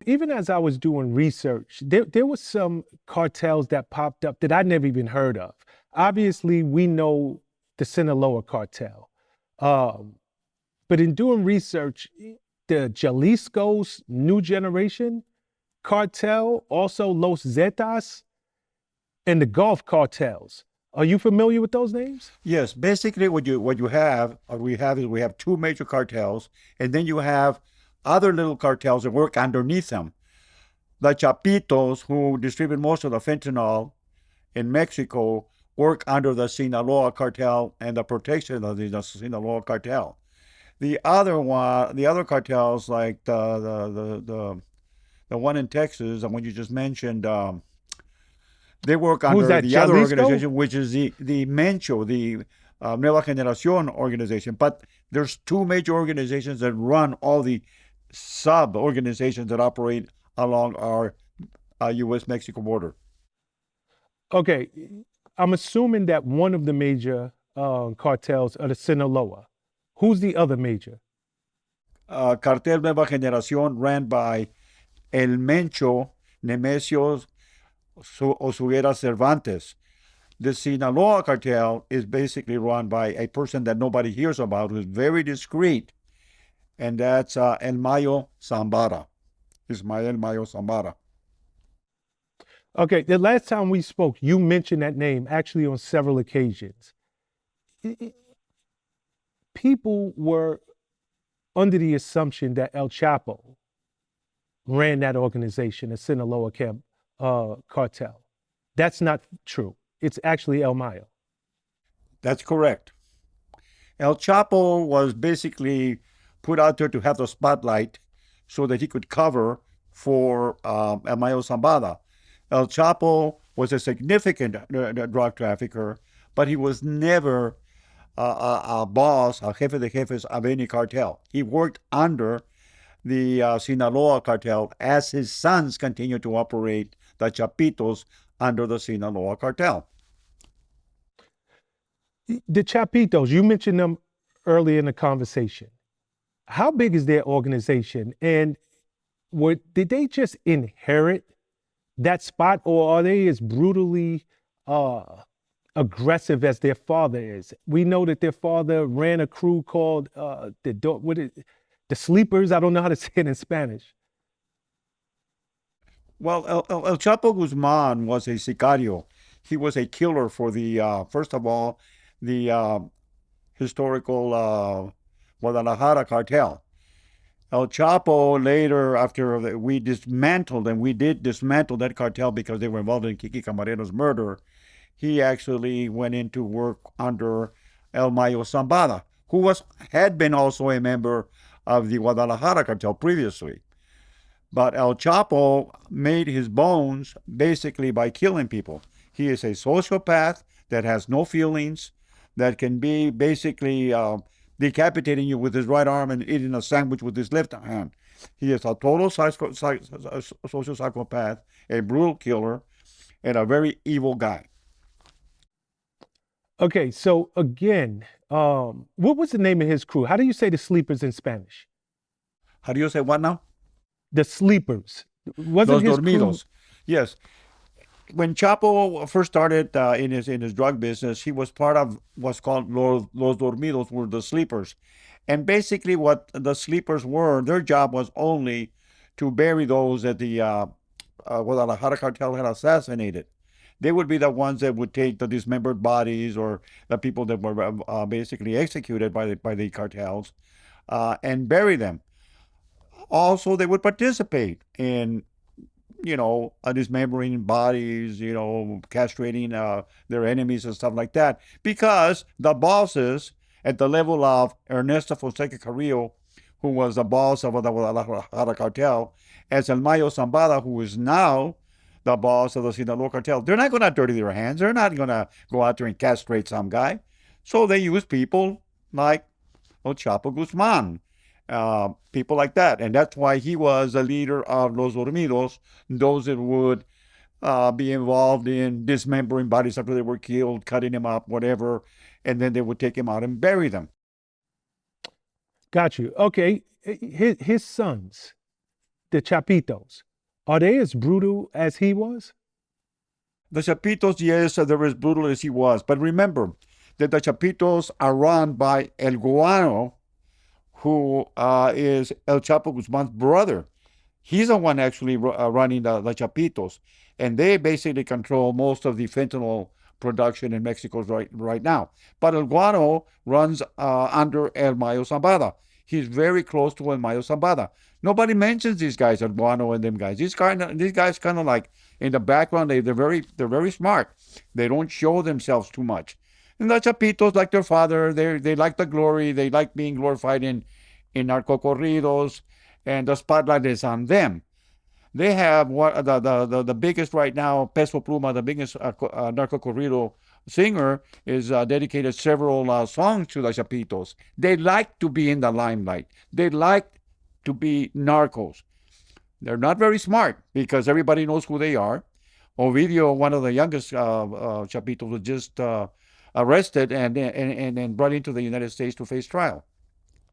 Even as I was doing research, there was some cartels that popped up that I never even heard of. Obviously, we know the Sinaloa cartel. Um, but in doing research, the Jalisco's New Generation cartel, also Los Zetas, and the Gulf cartels. Are you familiar with those names? Yes, basically what you have or we have two major cartels, and then you have other little cartels that work underneath them. The Chapitos, who distribute most of the fentanyl in Mexico, work under the Sinaloa cartel and the protection of the Sinaloa cartel. The other cartels like the one in Texas, the one you just mentioned, they work Who's under that? the other Jalisco? organization, which is the Mencho, the Nueva Generación organization. But there's two major organizations that run all the sub organizations that operate along our U.S. Mexico border. Okay, I'm assuming that one of the major cartels are the Sinaloa. Who's the other major? Cartel Nueva Generación ran by El Mencho Nemesio Osuguera Cervantes. The Sinaloa cartel is basically run by a person that nobody hears about who's very discreet, and that's El Mayo Zambada. Ismael Mayo Zambada. Okay, the last time we spoke, you mentioned that name actually on several occasions. People were under the assumption that El Chapo ran that organization, the Sinaloa cartel. That's not true. It's actually El Mayo. That's correct. El Chapo was basically put out there to have the spotlight so that he could cover for El Mayo Zambada. El Chapo was a significant drug trafficker, but he was never a boss, a jefe de jefes of any cartel. He worked under the Sinaloa cartel as his sons continued to operate the Chapitos under the Sinaloa cartel. The Chapitos, you mentioned them earlier in the conversation. How big is their organization? And did they just inherit that spot, or are they as brutally uh, aggressive as their father is? We know that their father ran a crew called the Sleepers. I don't know how to say it in Spanish. Well, El Chapo Guzman was a sicario. He was a killer for the, first of all, the historical Guadalajara cartel. El Chapo later, after we dismantled, and we did dismantle that cartel because they were involved in Kiki Camarero's murder, he actually went into work under El Mayo Zambada, who had been also a member of the Guadalajara cartel previously. But El Chapo made his bones basically by killing people. He is a sociopath that has no feelings, that can be basically decapitating you with his right arm and eating a sandwich with his left hand. He is a total social psychopath, a brutal killer, and a very evil guy. Okay, so again, what was the name of his crew? How do you say the Sleepers in Spanish? How do you say what now? The Sleepers. Wasn't Los his crew? Dormidos. Yes. When Chapo first started in his drug business, he was part of what's called Los Dormidos, were the sleepers. And basically, what the sleepers were, their job was only to bury those that the Guadalajara cartel had assassinated. They would be the ones that would take the dismembered bodies or the people that were basically executed by the cartels and bury them. Also, they would participate in dismembering bodies, castrating their enemies and stuff like that. Because the bosses at the level of Ernesto Fonseca Carrillo, who was the boss of the Guadalajara cartel, as El Mayo Zambada, who is now the boss of the Sinaloa cartel, they're not going to dirty their hands. They're not going to go out there and castrate some guy. So they use people like El Chapo Guzman, people like that. And that's why he was a leader of Los Dormidos, those that would be involved in dismembering bodies after they were killed, cutting them up, whatever, and then they would take them out and bury them. Got you. Okay, his sons. the Chapitos, are they as brutal as he was? The Chapitos, yes, they're as brutal as he was. But remember that the Chapitos are run by El Guano, who is El Chapo Guzman's brother. He's the one actually running the Chapitos. And they basically control most of the fentanyl production in Mexico right now. But El Guano runs under El Mayo Zambada. He's very close to El Mayo Zambada. Nobody mentions these guys, El Guano and them guys. These guys kind of like in the background. They're very smart. They don't show themselves too much. And the Chapitos, like their father, they like the glory. They like being glorified in narco corridos, and the spotlight is on them. They have what the biggest right now, Peso Pluma, the biggest narco corrido singer, is dedicated several songs to the Chapitos. They like to be in the limelight. They like to be narcos. They're not very smart because everybody knows who they are. Ovidio, one of the youngest Chapitos, was just arrested and brought into the United States to face trial.